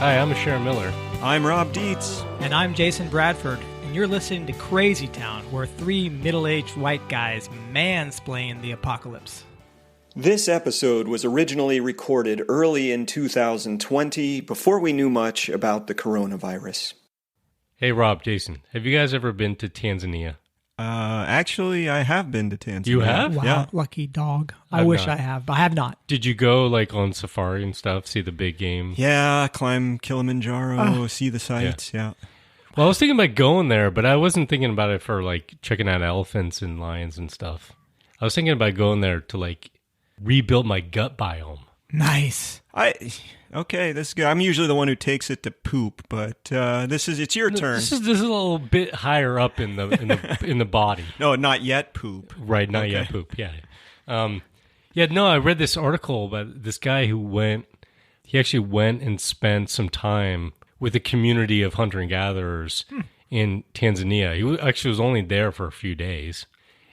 Hi, I'm Sharon Miller. I'm Rob Dietz. And I'm Jason Bradford, and you're listening to Crazy Town, where three middle-aged white guys mansplain the apocalypse. This episode was originally recorded early in 2020, before we knew much about the coronavirus. Hey, Rob, Jason, have you guys ever been to Tanzania? Actually, I have been to Tanzania. You have? Wow, Yeah. Lucky dog. I I've wish not. I have, but I have not. Did you go like on safari and stuff, see the big game? Yeah, climb Kilimanjaro, see the sights, yeah. Well, I was thinking about going there, but I wasn't thinking about it for like checking out elephants and lions and stuff. I was thinking about going there to like rebuild my gut biome. Nice. Okay, this is good. I'm usually the one who takes it to poop, but it's your turn. This is a little bit higher up in the body. No, not yet poop. Right, not yet poop. Yeah. I read this article about this guy who he actually went and spent some time with a community of hunter and gatherers in Tanzania. He actually was only there for a few days,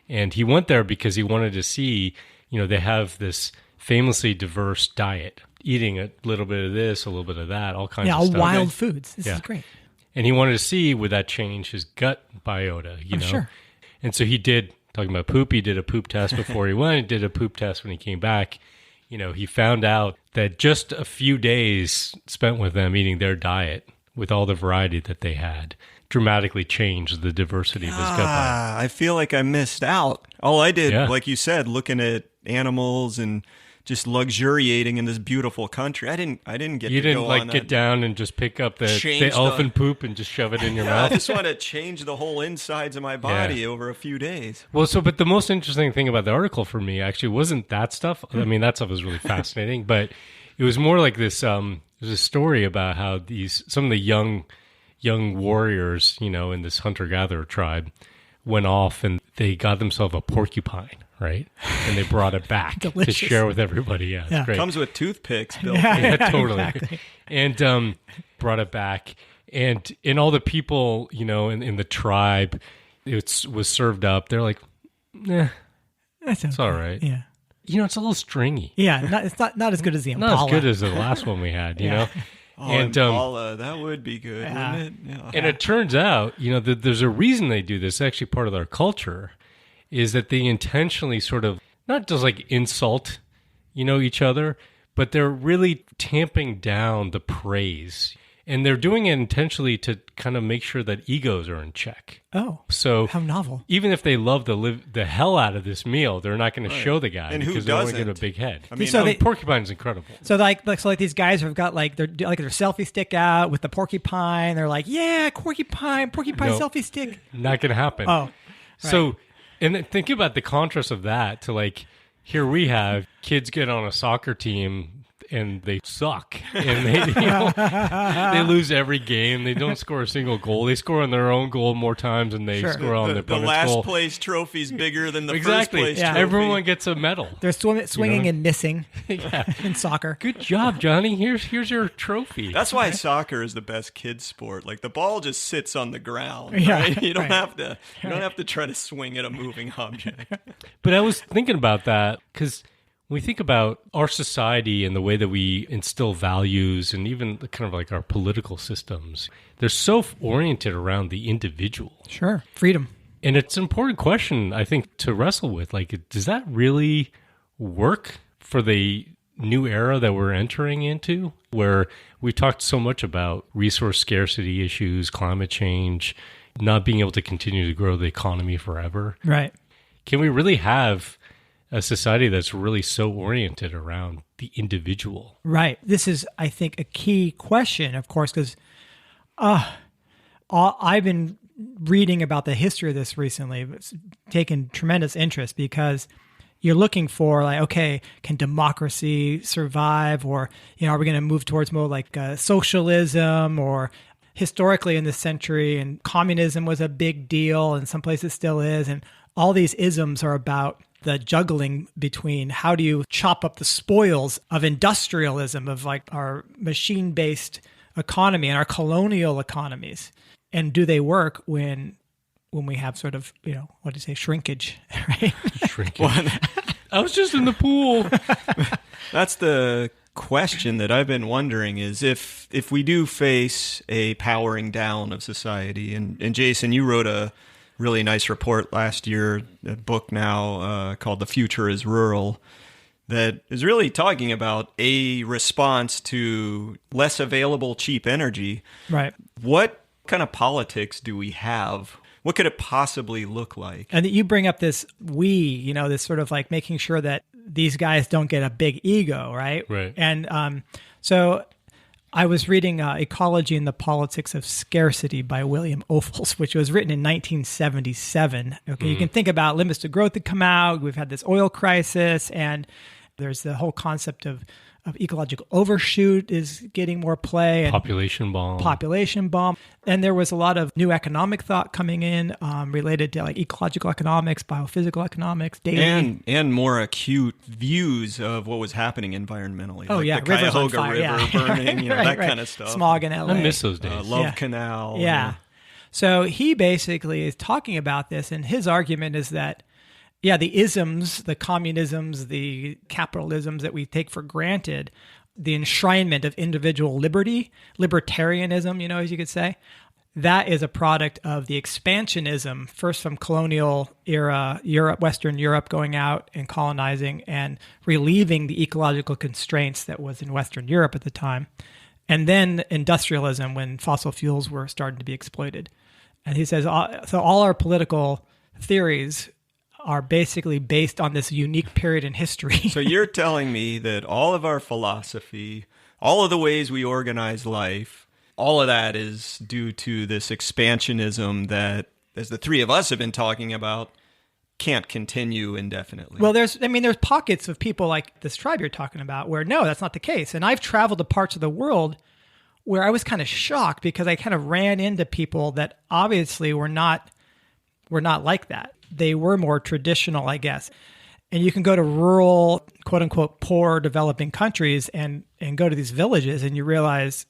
and he went there because he wanted to see, they have this famously diverse diet, eating a little bit of this, a little bit of that, all kinds of stuff. Yeah, wild foods. This is great. And he wanted to see, would that change his gut biota, you know? Sure. And so he did, talking about poop, he did a poop test before he went, he did a poop test when he came back. He found out that just a few days spent with them eating their diet, with all the variety that they had, dramatically changed the diversity of his gut biota. I feel like I missed out. All I did, Yeah. like you said, looking at animals and just luxuriating in this beautiful country. I didn't get You to didn't go like on get down and just pick up the Change elephant poop and just shove it in your I mouth? just want to change the whole insides of my body over a few days. Well, but the most interesting thing about the article for me actually wasn't that stuff. I mean, that stuff was really fascinating, but it was more like this. There's a story about how some of the young warriors, in this hunter-gatherer tribe, went off and they got themselves a porcupine, right? And they brought it back to share with everybody. Yeah, it's great. Comes with toothpicks, Bill. Yeah, totally. Exactly. And brought it back, and all the people, in the tribe, it was served up. They're like, it's all right. Yeah. It's a little stringy. Yeah, it's not as good as the Impala. Not as good as the last one we had, you know? Oh, and Impala, that would be good, wouldn't it? Yeah. And it turns out, that there's a reason they do this. Actually, part of their culture is that they intentionally sort of not just like insult, each other, but they're really tamping down the praise. And they're doing it intentionally to kind of make sure that egos are in check. Oh, so how novel! Even if they love the hell out of this meal, they're not going to show the guy because they want to get a big head. I mean, Porcupine's incredible. So like these guys have got their selfie stick out with the porcupine. They're like, yeah, porcupine selfie stick. Not going to happen. Oh, right. So, and then think about the contrast of that to here we have kids get on a soccer team and they suck, and they lose every game. They don't score a single goal. They score on their own goal more times than they score on their opponent's last goal. place trophy's bigger than the Exactly. first place Yeah. trophy. Everyone gets a medal. They're swinging and missing in soccer. Good job, Johnny. Here's your trophy. That's why soccer is the best kids sport. Like the ball just sits on the ground. Yeah, right? You don't right. have to try to swing at a moving object. But I was thinking about that because when we think about our society and the way that we instill values and even kind of like our political systems, they're so oriented around the individual. Sure. Freedom. And it's an important question, I think, to wrestle with. Does that really work for the new era that we're entering into, where we've talked so much about resource scarcity issues, climate change, not being able to continue to grow the economy forever? Right. Can we really have a society that's really so oriented around the individual? Right. This is, I think, a key question, of course, because I've been reading about the history of this recently. It's taken tremendous interest because you're looking for okay, can democracy survive, or are we going to move towards more like socialism, or historically in this century, and communism was a big deal, and some places still is, and all these isms are about the juggling between how do you chop up the spoils of industrialism, of our machine-based economy and our colonial economies, and do they work when we have sort of, what do you say, shrinkage, right? Shrinkage. I was just in the pool. That's the question that I've been wondering is if we do face a powering down of society, and Jason, you wrote a really nice report last year, a book now called The Future is Rural, that is really talking about a response to less available cheap energy. Right. What kind of politics do we have? What could it possibly look like? And you bring up this this sort of like making sure that these guys don't get a big ego, right? Right. And so I was reading Ecology and the Politics of Scarcity by William Ophuls, which was written in 1977. Okay, You can think about limits to growth that come out. We've had this oil crisis, and there's the whole concept of ecological overshoot is getting more play. And population bomb. And there was a lot of new economic thought coming in related to like ecological economics, biophysical economics, data. And more acute views of what was happening environmentally. Oh, like yeah. the Rivers on Cuyahoga fire, River burning, that kind of stuff. Smog in LA. I miss those days. Love Canal. Yeah. So he basically is talking about this, and his argument is that the isms, the communisms, the capitalisms that we take for granted, the enshrinement of individual liberty, libertarianism, as you could say, that is a product of the expansionism, first from colonial era Europe, Western Europe, going out and colonizing and relieving the ecological constraints that was in Western Europe at the time. And then industrialism, when fossil fuels were starting to be exploited. And he says, so all our political theories are basically based on this unique period in history. So you're telling me that all of our philosophy, all of the ways we organize life, all of that is due to this expansionism that, as the three of us have been talking about, can't continue indefinitely. Well, there's pockets of people like this tribe you're talking about where no, that's not the case. And I've traveled to parts of the world where I was kind of shocked because I kind of ran into people that obviously were not like that. They were more traditional, I guess. And you can go to rural, quote unquote, poor developing countries and go to these villages and you realize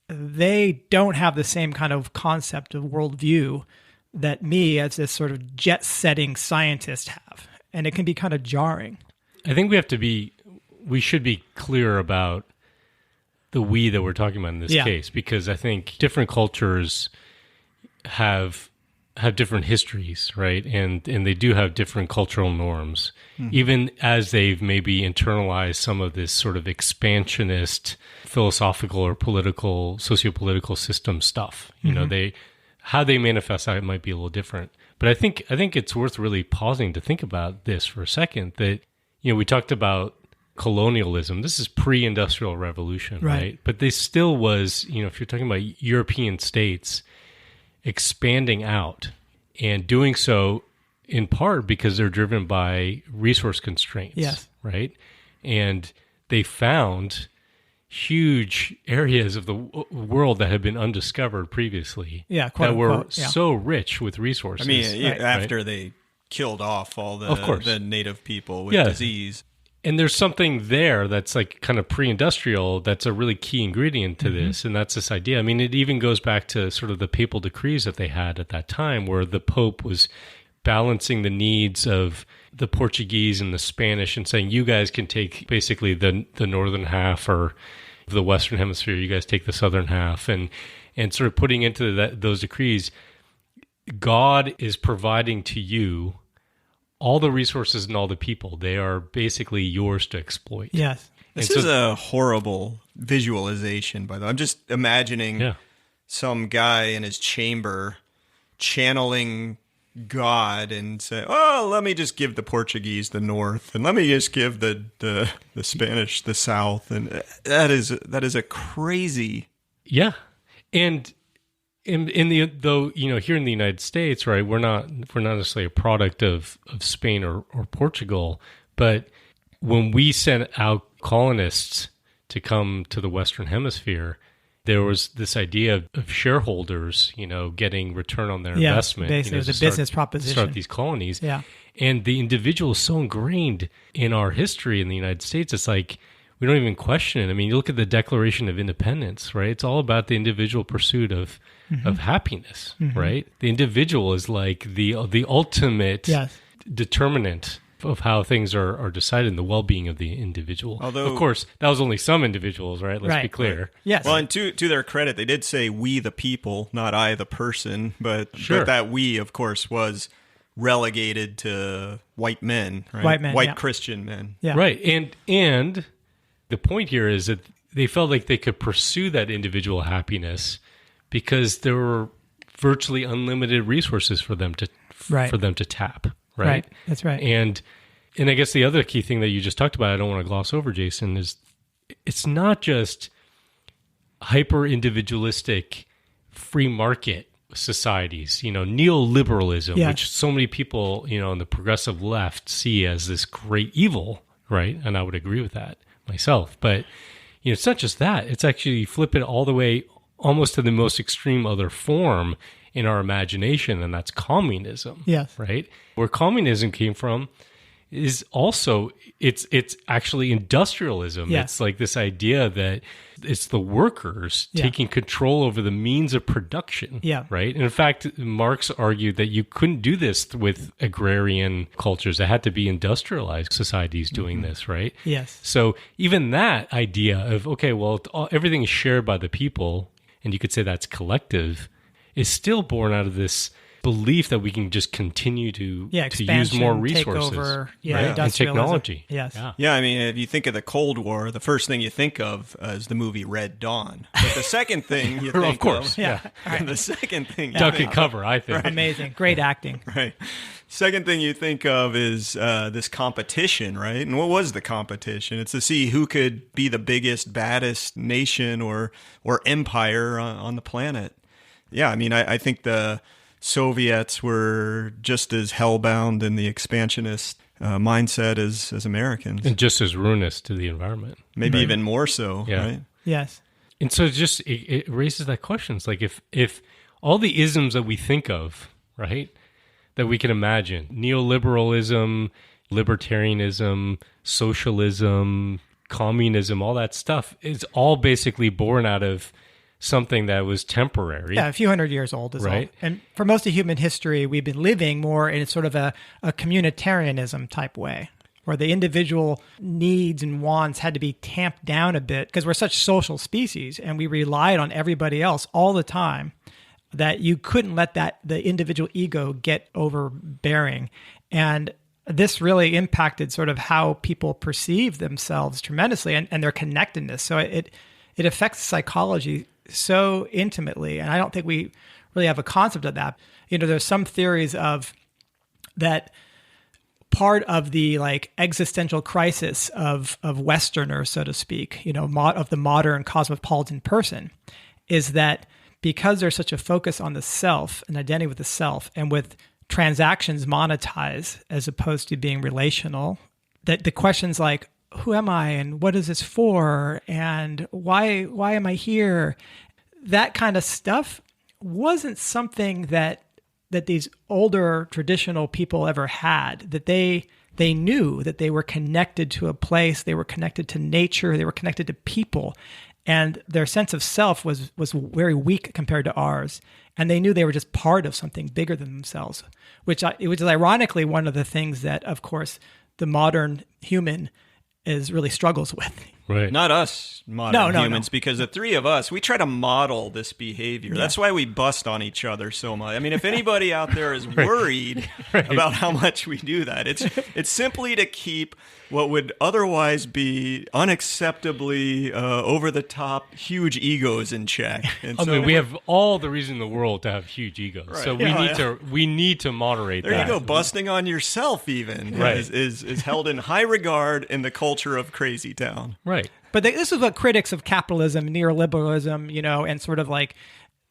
they don't have the same kind of concept of worldview that me as this sort of jet setting scientist have. And it can be kind of jarring. I think we should be clear about the we that we're talking about in this case, because I think different cultures have different histories, right? And they do have different cultural norms, even as they've maybe internalized some of this sort of expansionist philosophical or political, sociopolitical system stuff. How they manifest that might be a little different. But I think it's worth really pausing to think about this for a second, that, we talked about colonialism. This is pre-industrial revolution, right? But they still was, if you're talking about European states, expanding out and doing so in part because they're driven by resource constraints. Yes. Right. And they found huge areas of the world that had been undiscovered previously. Yeah. That were so rich with resources. I mean, after they killed off all the native people with disease. And there's something there that's like kind of pre-industrial that's a really key ingredient to this, and that's this idea. I mean, it even goes back to sort of the papal decrees that they had at that time, where the Pope was balancing the needs of the Portuguese and the Spanish and saying, you guys can take basically the northern half, or the Western Hemisphere, you guys take the southern half, and sort of putting into those decrees, God is providing to you all the resources and all the people. They are basically yours to exploit. Yes. This is a horrible visualization, by the way. I'm just imagining some guy in his chamber channeling God and say, oh, let me just give the Portuguese the north, and let me just give the Spanish the south. And that is a crazy... Yeah. And here in the United States, right, we're not necessarily a product of Spain or Portugal, but when we sent out colonists to come to the Western Hemisphere, there was this idea of shareholders, getting return on their investment. Basically, it was a business proposition. Start these colonies. Yeah. And the individual is so ingrained in our history in the United States, it's like we don't even question it. I mean, you look at the Declaration of Independence, right? It's all about the individual pursuit of happiness, right? The individual is like the ultimate determinant of how things are decided and the well-being of the individual. Although, of course, that was only some individuals, right? Let's be clear. Right. Yes. Well, and to their credit, they did say "we the people," not "I the person," but that "we," of course, was relegated to white men, right? White men, yeah. Christian men. Yeah. Right. And the point here is that they felt like they could pursue that individual happiness because there were virtually unlimited resources for them to tap. Right. That's right. And I guess the other key thing that you just talked about, I don't want to gloss over, Jason, is it's not just hyper individualistic free market societies, neoliberalism, which so many people, in the progressive left see as this great evil, right? And I would agree with that myself. But, it's not just that. It's actually flip it all the way almost to the most extreme other form in our imagination, and that's communism. Yes. Right? Where communism came from is also, it's actually industrialism. Yeah. It's like this idea that it's the workers taking control over the means of production. Yeah. Right? And in fact, Marx argued that you couldn't do this with agrarian cultures. It had to be industrialized societies doing this, right? Yes. So even that idea of, okay, well, everything is shared by the people, and you could say that's collective, is still born out of this belief that we can just continue to use more resources, takeover, right? And technology. Yes. Yeah, I mean, if you think of the Cold War, the first thing you think of is the movie Red Dawn. But the second thing you think of course, the second thing duck and cover, I think. Amazing. Great acting. Right. Second thing you think of is this competition, right? And what was the competition? It's to see who could be the biggest, baddest nation or empire on the planet. Yeah, I mean, I think the Soviets were just as hellbound in the expansionist mindset as Americans. And just as ruinous to the environment. Maybe even more so, right? Yes. And so it raises that question. It's like if all the isms that we think of, right, that we can imagine, neoliberalism, libertarianism, socialism, communism, all that stuff is all basically born out of something that was temporary. Yeah, a few hundred years old is right. all. And for most of human history, we've been living more in sort of a communitarianism type way, where the individual needs and wants had to be tamped down a bit because we're such social species and we relied on everybody else all the time that you couldn't let the individual ego get overbearing. And this really impacted sort of how people perceive themselves tremendously and their connectedness. So it affects psychology so intimately, and I don't think we really have a concept of that. There's some theories of that part of the existential crisis of Westerners, so to speak, of the modern cosmopolitan person, is that because there's such a focus on the self and identity with the self, and with transactions monetized as opposed to being relational, that the questions like, who am I and what is this for and why am I here? That kind of stuff wasn't something that these older traditional people ever had, that they knew that they were connected to a place, they were connected to nature, they were connected to people, and their sense of self was very weak compared to ours. And they knew they were just part of something bigger than themselves, which is ironically one of the things that, of course, the modern human really struggles with. Right. Not us modern humans, because the three of us, we try to model this behavior. Yeah. That's why we bust on each other so much. I mean, if anybody out there is worried about how much we do that, it's simply to keep what would otherwise be unacceptably over-the-top huge egos in check. And I mean, we have all the reason in the world to have huge egos. Right. So we need to moderate that. There you go. Busting on yourself even is held in high regard in the culture of Crazy Town. Right. But this is what critics of capitalism, neoliberalism, and sort of like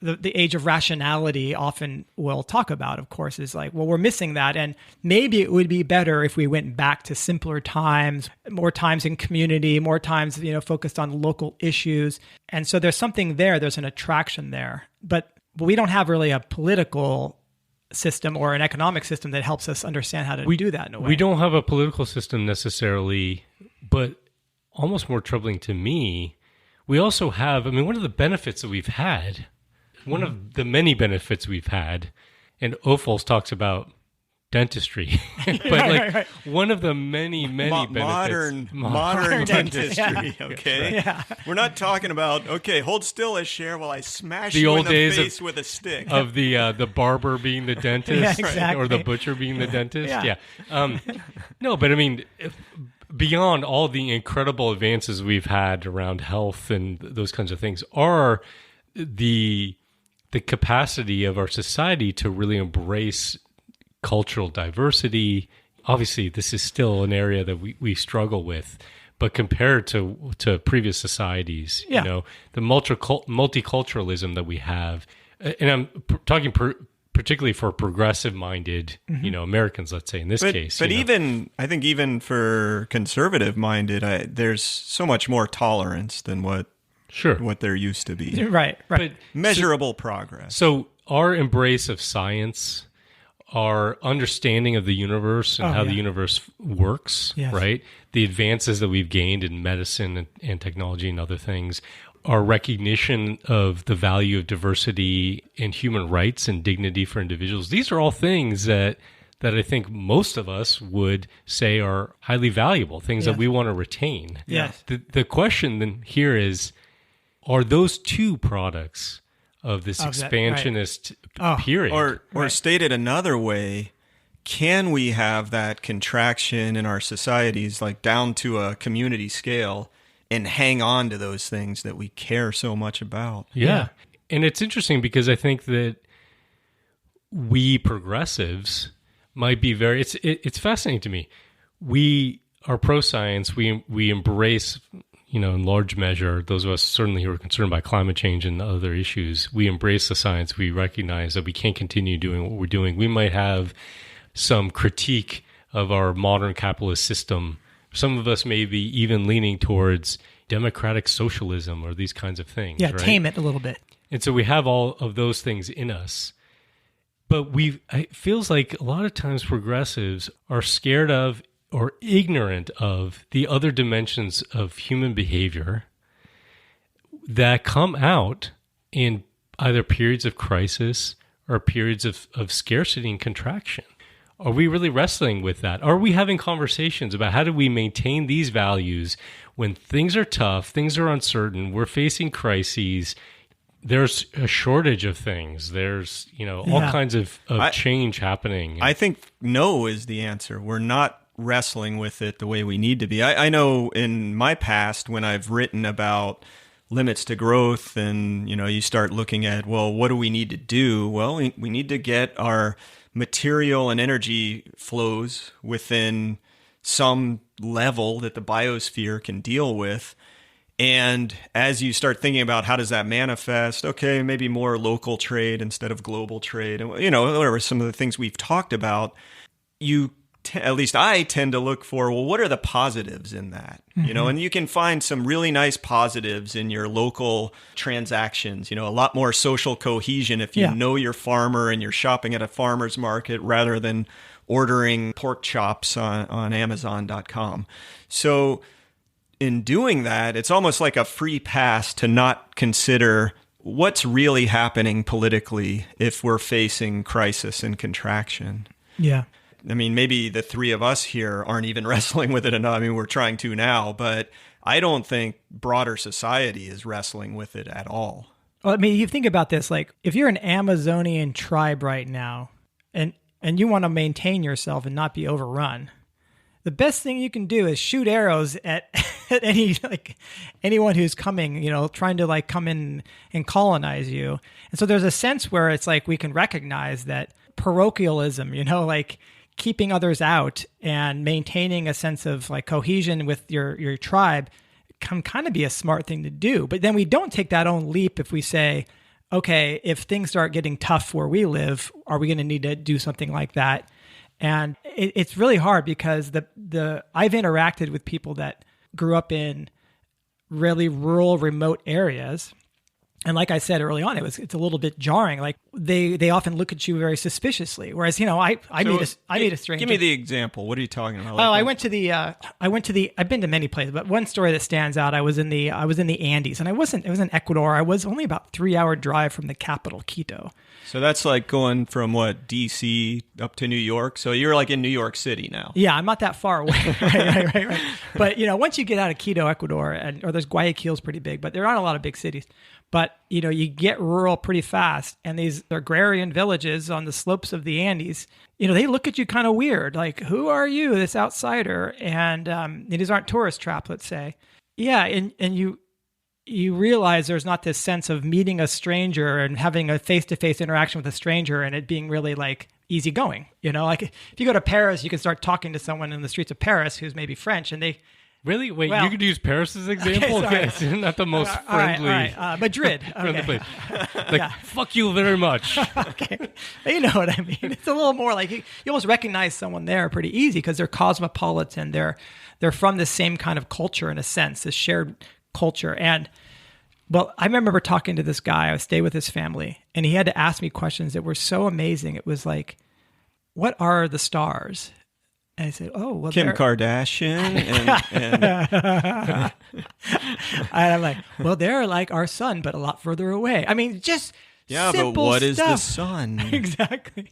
the age of rationality often will talk about, of course, is like, well, we're missing that. And maybe it would be better if we went back to simpler times, more times in community, more times, focused on local issues. And so there's something there. There's an attraction there. But we don't have really a political system or an economic system that helps us understand how to do that in a way. We don't have a political system necessarily, but almost more troubling to me, we also have, one of the benefits that we've had, one of the many benefits we've had, and Ophuls talks about dentistry, but like right. one of the many benefits. Modern dentistry. Yeah. Okay, Yeah. we're not talking about hold still a share while I smash The you old in the days face with a stick. of the barber being the dentist, Yeah, exactly. or the butcher being the dentist. Yeah. No, but I mean, beyond all the incredible advances we've had around health and those kinds of things, are the capacity of our society to really embrace cultural diversity. Obviously, this is still an area that we struggle with, but compared to previous societies, Yeah. The multiculturalism that we have, and I'm talking particularly for progressive-minded, Americans, let's say in this case. But I think even for conservative-minded, there's so much more tolerance than what there used to be. Right. But Measurable progress. So our embrace of science, our understanding of the universe and how the universe works, Yes. right? The advances that we've gained in medicine and technology and other things, our recognition of the value of diversity and human rights and dignity for individuals. These are all things that I think most of us would say are highly valuable, things that we want to retain. Yes. The question then here is, are those two products of this expansionist period? Or stated another way, can we have that contraction in our societies, like down to a community scale, and hang on to those things that we care so much about? Yeah. And it's interesting because I think that we progressives might be it's fascinating to me. We are pro-science. We embrace, in large measure, those of us certainly who are concerned by climate change and other issues, we embrace the science. We recognize that we can't continue doing what we're doing. We might have some critique of our modern capitalist system. Some of us may be even leaning towards democratic socialism or these kinds of things. Yeah, right? tame it a little bit. And so we have all of those things in us. But it feels like a lot of times progressives are scared of or ignorant of the other dimensions of human behavior that come out in either periods of crisis or periods of scarcity and contraction. Are we really wrestling with that? Are we having conversations about how do we maintain these values when things are tough, things are uncertain, we're facing crises, there's a shortage of things, there's all kinds of change happening? I think no is the answer. We're not wrestling with it the way we need to be. I know in my past when I've written about limits to growth and, you start looking at, well, what do we need to do? Well, we need to get our material and energy flows within some level that the biosphere can deal with. And as you start thinking about how does that manifest, okay, maybe more local trade instead of global trade, and whatever some of the things we've talked about, at least I tend to look for, well, what are the positives in that? Mm-hmm. And you can find some really nice positives in your local transactions, a lot more social cohesion if you know your farmer and you're shopping at a farmer's market rather than ordering pork chops on Amazon.com. So in doing that, it's almost like a free pass to not consider what's really happening politically if we're facing crisis and contraction. Yeah. I mean, maybe the three of us here aren't even wrestling with it enough. I mean, we're trying to now, but I don't think broader society is wrestling with it at all. Well, I mean, you think about this, like if you're an Amazonian tribe right now and you want to maintain yourself and not be overrun, the best thing you can do is shoot arrows at anyone who's coming, trying to come in and colonize you. And so there's a sense where it's like we can recognize that parochialism, keeping others out and maintaining a sense of cohesion with your tribe can kind of be a smart thing to do. But then we don't take that own leap if we say, okay, if things start getting tough where we live, are we going to need to do something like that? And it's really hard because I've interacted with people that grew up in really rural, remote areas. And like I said early on, it's a little bit jarring. Like they often look at you very suspiciously. Whereas, I meet a stranger. Give me the example. What are you talking about? I've been to many places, but one story that stands out, I was in the Andes, and it was in Ecuador. I was only about 3-hour drive from the capital, Quito. So that's like going from what, DC up to New York. So you're like in New York City now. Yeah, I'm not that far away. Right. But once you get out of Quito, Ecuador, or there's Guayaquil's pretty big, but there aren't a lot of big cities. But you get rural pretty fast, and these agrarian villages on the slopes of the Andes, they look at you kind of weird, like, who are you, this outsider? And these aren't tourist traps, let's say. Yeah, and you realize there's not this sense of meeting a stranger and having a face-to-face interaction with a stranger and it being really like easygoing. Like if you go to Paris, you can start talking to someone in the streets of Paris who's maybe French, and they really wait. You could use Paris as an example. Okay, it's not the most friendly. All right. Madrid. Friendly Okay. place. Fuck you very much. Okay, you know what I mean. It's a little more like you almost recognize someone there pretty easy because they're cosmopolitan. They're from the same kind of culture in a sense, this shared culture. And well, I remember talking to this guy. I stayed with his family, and he had to ask me questions that were so amazing. It was like, "What are the stars?" And I said, "Oh, well, Kim Kardashian," and I'm like, "Well, they're like our sun, but a lot further away." I mean, just but what is the stuff. sun? Exactly.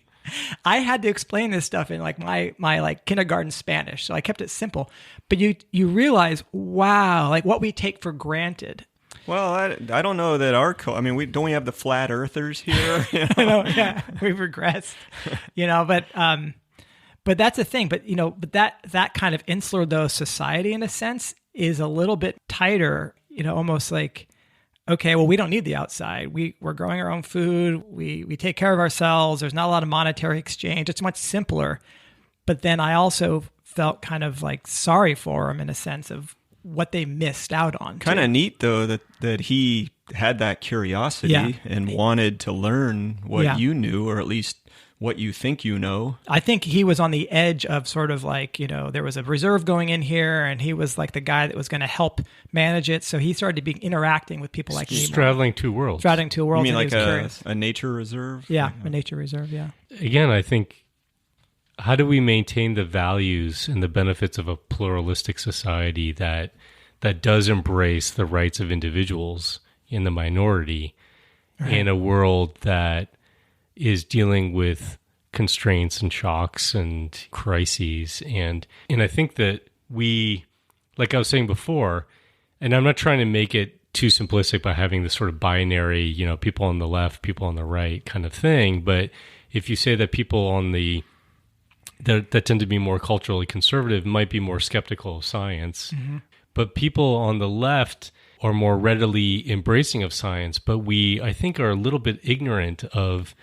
I had to explain this stuff in like my like kindergarten Spanish, so I kept it simple. But you realize, wow, like what we take for granted. Well, I don't know that we have the flat earthers here. Yeah, we've regressed, but that's the thing. But but that kind of insular though society in a sense is a little bit tighter. Almost like, okay, well, we don't need the outside. We're growing our own food. We take care of ourselves. There's not a lot of monetary exchange. It's much simpler. But then I also felt kind of like sorry for them in a sense of what they missed out on. Kind of neat though that he had that curiosity and wanted to learn what you knew, or at least what you think you know. I think he was on the edge of sort of like, there was a reserve going in here, and he was like the guy that was going to help manage it. So he started to be interacting with people like me. Straddling two worlds. Straddling two worlds. You mean like a nature reserve? Yeah, a nature reserve, yeah. Again, I think, how do we maintain the values and the benefits of a pluralistic society that does embrace the rights of individuals in the minority in a world that is dealing with constraints and shocks and crises? And I think that we, like I was saying before, and I'm not trying to make it too simplistic by having this sort of binary, people on the left, people on the right kind of thing. But if you say that people on that tend to be more culturally conservative might be more skeptical of science, but people on the left are more readily embracing of science. But we, I think, are a little bit ignorant of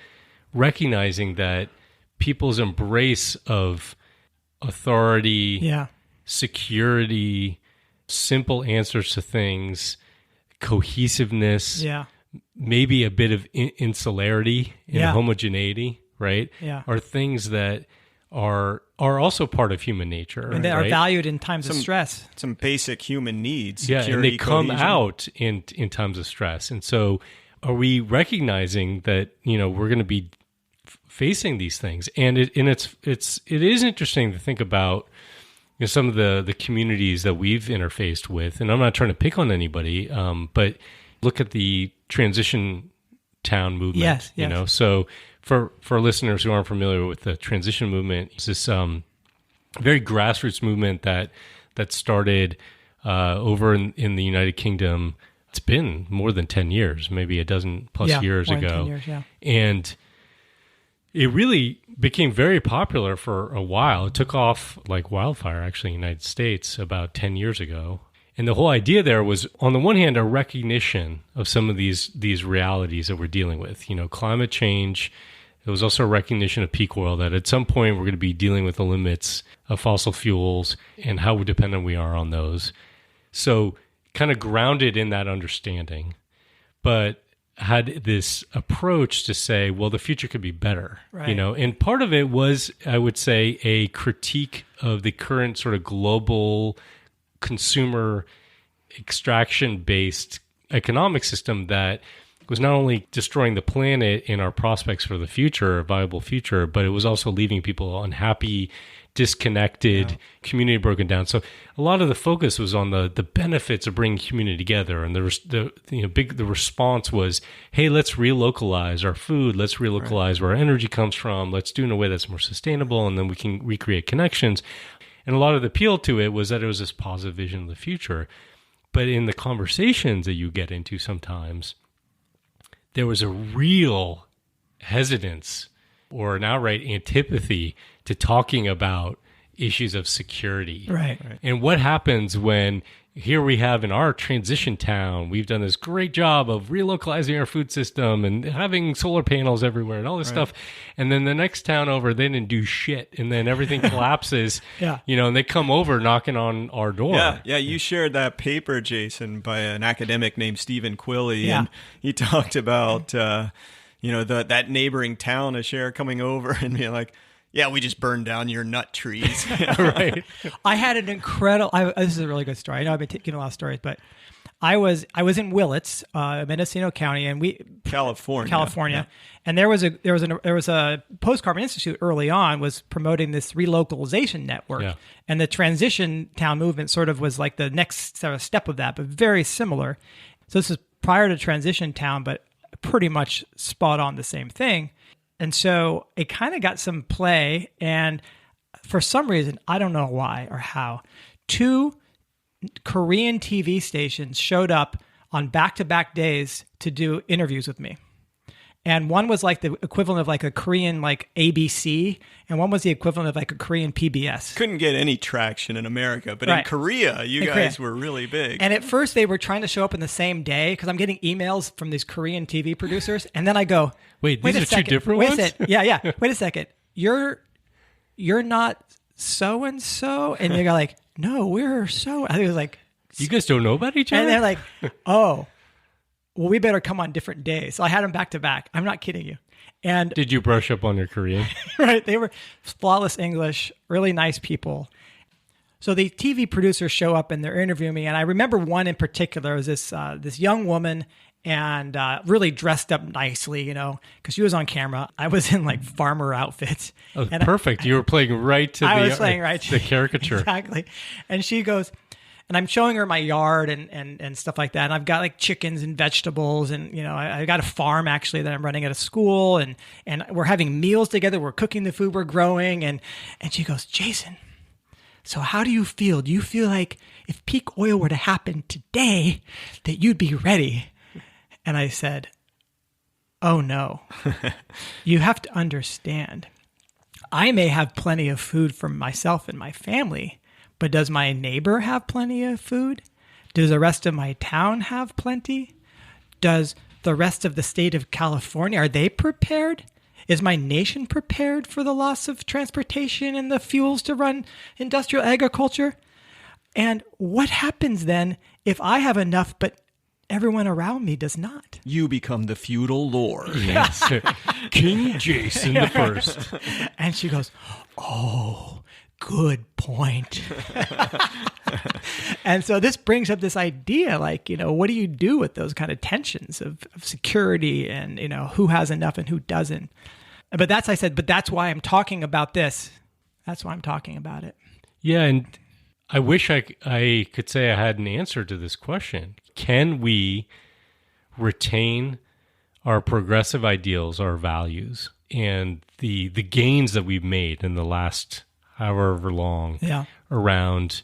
recognizing that people's embrace of authority, security, simple answers to things, cohesiveness, maybe a bit of insularity and homogeneity, right? Are things that are also part of human nature. And they are valued in times of stress. Some basic human needs. Yeah, security, and they come cohesion. out in times of stress. And so are we recognizing that, we're going to be facing these things? And it is interesting to think about some of the communities that we've interfaced with. And I'm not trying to pick on anybody, but look at the transition town movement. Yes. So for listeners who aren't familiar with the transition movement, it's this very grassroots movement that started over in the United Kingdom. It's been more than 10 years, maybe a dozen plus years more ago. Than 10 years, And it really became very popular for a while. It took off like wildfire, actually, in the United States about 10 years ago. And the whole idea there was, on the one hand, a recognition of some of these realities that we're dealing with. Climate change. There was also a recognition of peak oil, that at some point we're going to be dealing with the limits of fossil fuels and how dependent we are on those. So kind of grounded in that understanding, but had this approach to say, well, the future could be better, right. And part of it was, I would say, a critique of the current sort of global consumer extraction-based economic system that was not only destroying the planet and our prospects for the future, a viable future, but it was also leaving people unhappy, disconnected, community broken down. So a lot of the focus was on the benefits of bringing community together, and the response was, hey, let's relocalize our food, let's relocalize where our energy comes from, let's do it in a way that's more sustainable, and then we can recreate connections. And a lot of the appeal to it was that it was this positive vision of the future. But in the conversations that you get into sometimes, there was a real hesitance or an outright antipathy to talking about issues of security. Right. And what happens when here we have in our transition town, we've done this great job of relocalizing our food system and having solar panels everywhere and all this stuff. And then the next town over, they didn't do shit. And then everything collapses, and they come over knocking on our door. Yeah. You shared that paper, Jason, by an academic named Stephen Quilley. And he talked about, that neighboring town, a share coming over and being like, yeah, we just burned down your nut trees. Right. I had an incredible. This is a really good story. I know I've been taking a lot of stories, but I was in Willits, Mendocino County, and California, and there was a Post-Carbon Institute early on was promoting this relocalization network, and the transition town movement sort of was like the next sort of step of that, but very similar. So this is prior to transition town, but pretty much spot on the same thing. And so it kind of got some play, and for some reason, I don't know why or how, 2 Korean TV stations showed up on back-to-back days to do interviews with me. And one was like the equivalent of like a Korean like ABC, and one was the equivalent of like a Korean PBS. Couldn't get any traction in America, but in Korea, you guys were really big. And at first they were trying to show up in the same day because I'm getting emails from these Korean TV producers, and then I go, wait these are 2 different ones? Yeah. Wait a second. You're not so-and-so? And they go like, no, we're so... I think it was like... You guys don't know about each other? And they're like, oh... well, we better come on different days. So I had them back to back. I'm not kidding you. And did you brush up on your Korean? Right. They were flawless English, really nice people. So the TV producers show up and they're interviewing me. And I remember one in particular was this young woman and really dressed up nicely, because she was on camera. I was in like farmer outfits. Oh, and perfect. You were playing right to the caricature. Exactly. And she goes... And I'm showing her my yard and stuff like that. And I've got like chickens and vegetables. And, I got a farm actually that I'm running at a school. And we're having meals together. We're cooking the food we're growing. And she goes, Jason, so how do you feel? Do you feel like if peak oil were to happen today, that you'd be ready? And I said, oh, no. You have to understand. I may have plenty of food for myself and my family. But does my neighbor have plenty of food? Does the rest of my town have plenty? Does the rest of the state of California, are they prepared? Is my nation prepared for the loss of transportation and the fuels to run industrial agriculture? And what happens then if I have enough, but everyone around me does not? You become the feudal lord. Yes. King Jason the First. And she goes, oh, good point. And so this brings up this idea, like, what do you do with those kind of tensions of security and, who has enough and who doesn't? But that's why I'm talking about this. That's why I'm talking about it. Yeah, and I wish I could say I had an answer to this question. Can we retain our progressive ideals, our values, and the gains that we've made in the last however long around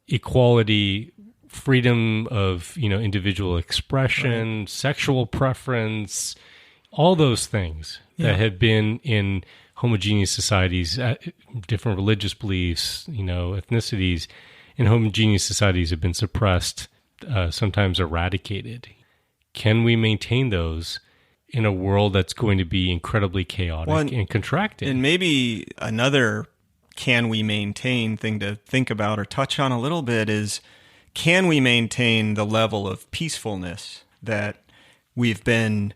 equality, freedom of individual expression, sexual preference, all those things that have been in homogeneous societies, different religious beliefs, ethnicities in homogeneous societies have been suppressed, sometimes eradicated. Can we maintain those in a world that's going to be incredibly chaotic and contracted? And maybe another can we maintain thing to think about or touch on a little bit is, can we maintain the level of peacefulness that we've been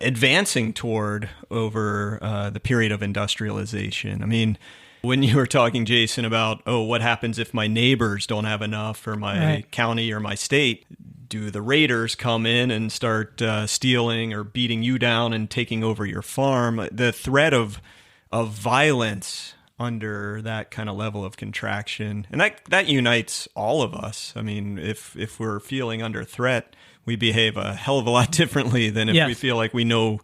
advancing toward over the period of industrialization? I mean, when you were talking, Jason, about, what happens if my neighbors don't have enough, or my county or my state? Do the raiders come in and start stealing or beating you down and taking over your farm? The threat of violence under that kind of level of contraction. And that unites all of us. I mean, if we're feeling under threat, we behave a hell of a lot differently than if we feel like we know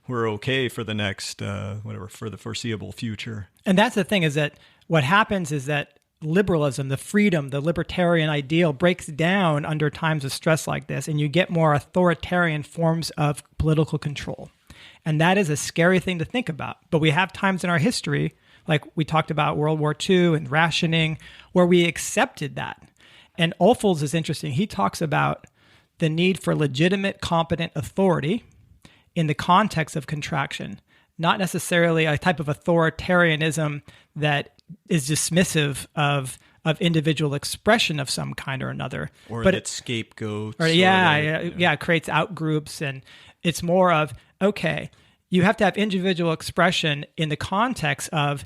we're okay for the next, for the foreseeable future. And that's the thing, is that what happens is that liberalism, the freedom, the libertarian ideal breaks down under times of stress like this, and you get more authoritarian forms of political control. And that is a scary thing to think about. But we have times in our history, like we talked about World War II and rationing, where we accepted that. And Ophuls is interesting. He talks about the need for legitimate, competent authority in the context of contraction, not necessarily a type of authoritarianism that is dismissive of individual expression of some kind or another. Or that scapegoats. Or it creates outgroups. And it's more of, okay, you have to have individual expression in the context of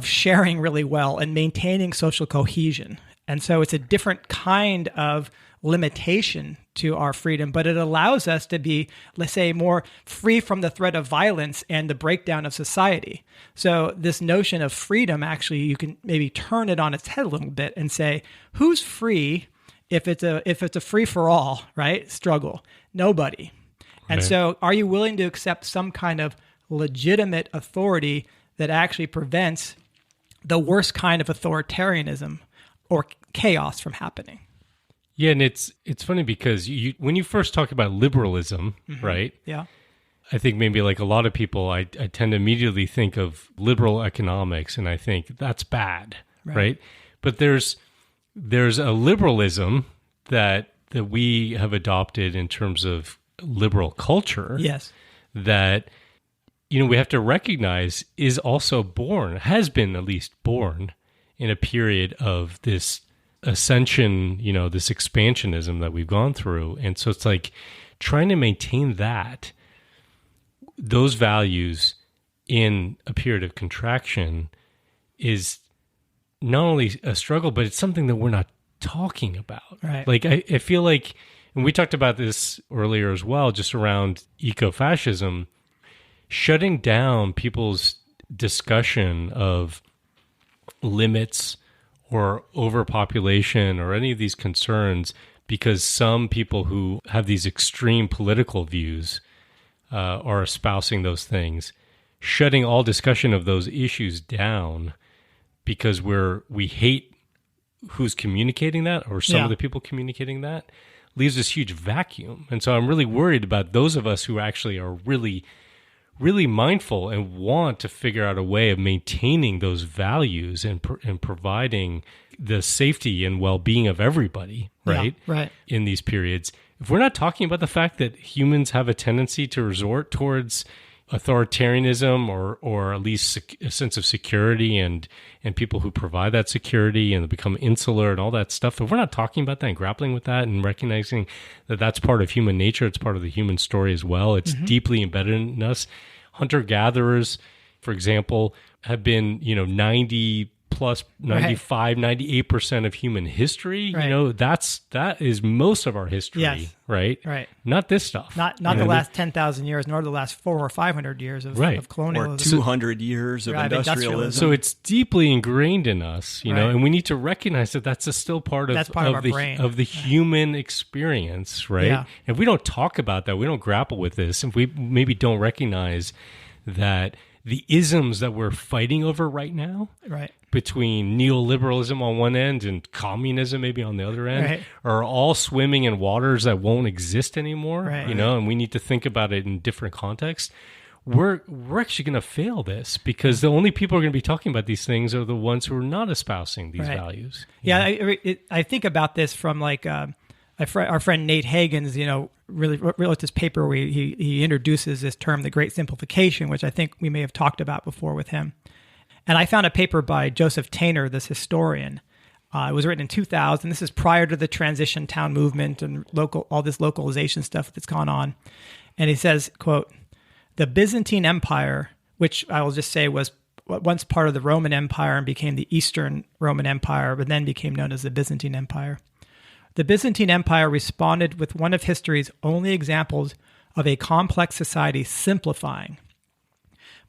sharing really well and maintaining social cohesion. And so it's a different kind of limitation to our freedom, but it allows us to be, let's say, more free from the threat of violence and the breakdown of society. So this notion of freedom, actually, you can maybe turn it on its head a little bit and say, who's free if it's a free for all, right? Struggle. Nobody. And so are you willing to accept some kind of legitimate authority that actually prevents the worst kind of authoritarianism or chaos from happening? Yeah, and it's funny because when you first talk about liberalism, right? Yeah. I think maybe like a lot of people, I tend to immediately think of liberal economics, and I think that's bad, right? But there's a liberalism that we have adopted in terms of liberal culture. Yes. That we have to recognize is also has been at least born in a period of this ascension, this expansionism that we've gone through. And so it's like trying to maintain those values in a period of contraction is not only a struggle, but it's something that we're not talking about. Right. Like I feel like, and we talked about this earlier as well, just around eco-fascism, shutting down people's discussion of limits or overpopulation or any of these concerns because some people who have these extreme political views are espousing those things, shutting all discussion of those issues down because we hate who's communicating that or some of the people communicating that, leaves this huge vacuum. And so I'm really worried about those of us who actually are really, really mindful and want to figure out a way of maintaining those values and providing the safety and well-being of everybody, right? Yeah, right. In these periods. If we're not talking about the fact that humans have a tendency to resort towards authoritarianism or at least a sense of security and people who provide that security and become insular and all that stuff, if we're not talking about that and grappling with that and recognizing that that's part of human nature, it's part of the human story as well, it's deeply embedded in us. Hunter-gatherers, for example, have been 90 plus 95, 98% of human history. That is most of our history, right? Not this stuff. Not the last 10,000 years, nor the last 400 or 500 years of colonialism. Or 200 years of industrialism. So it's deeply ingrained in us, and we need to recognize that that's still part of our brain. Of the human experience, right? Yeah. If we don't talk about that, we don't grapple with this, if we maybe don't recognize that the isms that we're fighting over right now, between neoliberalism on one end and communism maybe on the other end, are all swimming in waters that won't exist anymore, and we need to think about it in different contexts. We're actually going to fail this because the only people who are going to be talking about these things are the ones who are not espousing these values. Yeah, I think about this from like our friend Nate Hagen's, really wrote this paper where he introduces this term, the Great Simplification, which I think we may have talked about before with him. And I found a paper by Joseph Tainer, this historian. It was written in 2000. This is prior to the transition town movement and all this localization stuff that's gone on. And he says, quote, "The Byzantine Empire, which I will just say was once part of the Roman Empire and became the Eastern Roman Empire, but then became known as the Byzantine Empire. The Byzantine Empire responded with one of history's only examples of a complex society simplifying.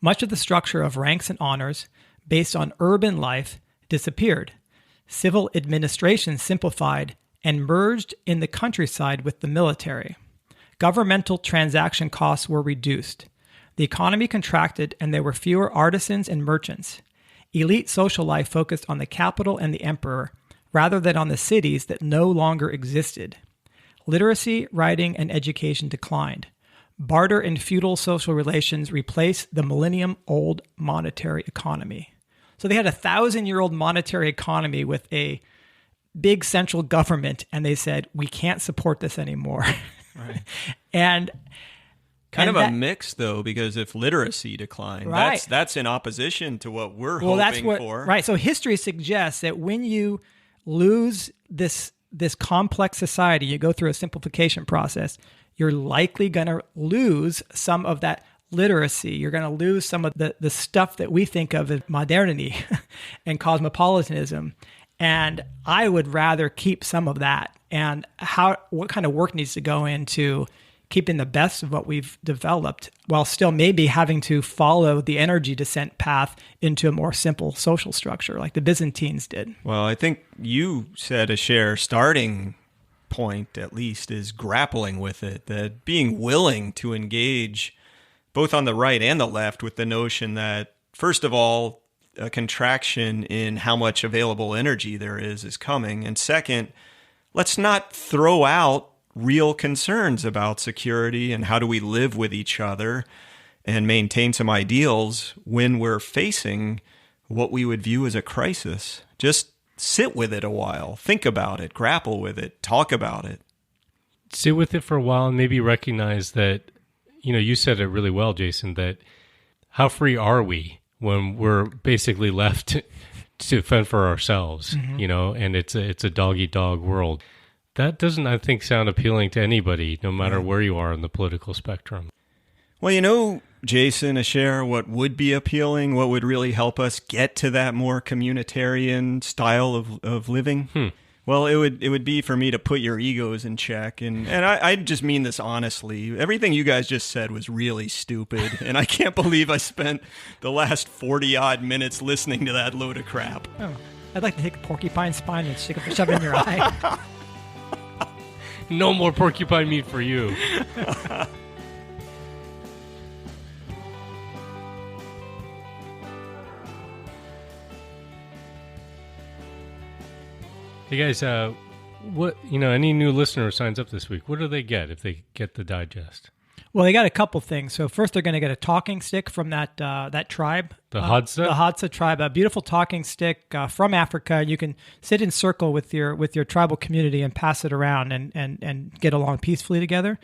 Much of the structure of ranks and honors, based on urban life disappeared. Civil administration simplified and merged in the countryside with the military. Governmental transaction costs were reduced. The economy contracted and there were fewer artisans and merchants. Elite social life focused on the capital and the emperor, rather than on the cities that no longer existed. Literacy, writing, and education declined. Barter and feudal social relations replaced the millennium-old monetary economy. So they had a 1,000-year-old monetary economy with a big central government, and they said, we can't support this anymore. Right. and Kind and of that- a mix, though, because if literacy declined, Right. that's in opposition to what we're hoping for. Right. So history suggests that when you lose this complex society, you go through a simplification process, you're likely going to lose some of that literacy. You're going to lose some of the stuff that we think of as modernity and cosmopolitanism. And I would rather keep some of that. And what kind of work needs to go into keeping the best of what we've developed while still maybe having to follow the energy descent path into a more simple social structure like the Byzantines did. Well, I think you said a starting point, at least, is grappling with it, that being willing to engage both on the right and the left with the notion that, first of all, a contraction in how much available energy there is coming. And second, let's not throw out real concerns about security and how do we live with each other and maintain some ideals when we're facing what we would view as a crisis. Just sit with it a while, think about it, grapple with it, talk about it. Sit with it for a while and maybe recognize that, you said it really well, Jason, that how free are we when we're basically left to fend for ourselves, and it's a dog-eat-dog world. That doesn't, I think, sound appealing to anybody, no matter where you are on the political spectrum. Well, Jason, Asher, what would be appealing, what would really help us get to that more communitarian style of living? Well, it would be for me to put your egos in check. And I just mean this honestly. Everything you guys just said was really stupid. And I can't believe I spent the last 40-odd minutes listening to that load of crap. Oh, I'd like to take a porcupine spine and shove it in your eye. No more porcupine meat for you. Hey guys, what any new listener signs up this week, what do they get if they get the digest? Well, they got a couple things. So first, they're going to get a talking stick from that tribe, the Hadza. The Hadza tribe, a beautiful talking stick from Africa. You can sit in circle with your tribal community and pass it around and get along peacefully together.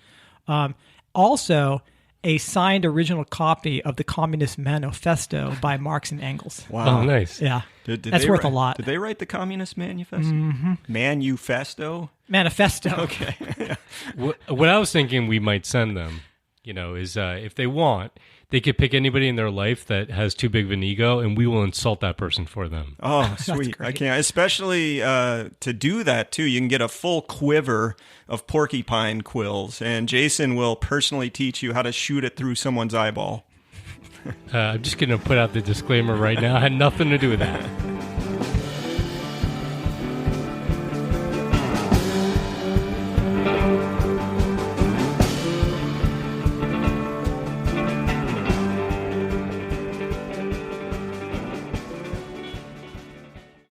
Also, a signed original copy of the Communist Manifesto by Marx and Engels. Wow. Oh, nice. Yeah, Did that's worth a lot. Did they write the Communist Manifesto? Mm-hmm. Manifesto? Manifesto. Okay. What I was thinking we might send them, is if they want, they could pick anybody in their life that has too big of an ego, and we will insult that person for them. Oh, sweet. I can't. Especially to do that, too, you can get a full quiver of porcupine quills, and Jason will personally teach you how to shoot it through someone's eyeball. I'm just going to put out the disclaimer right now. I had nothing to do with that.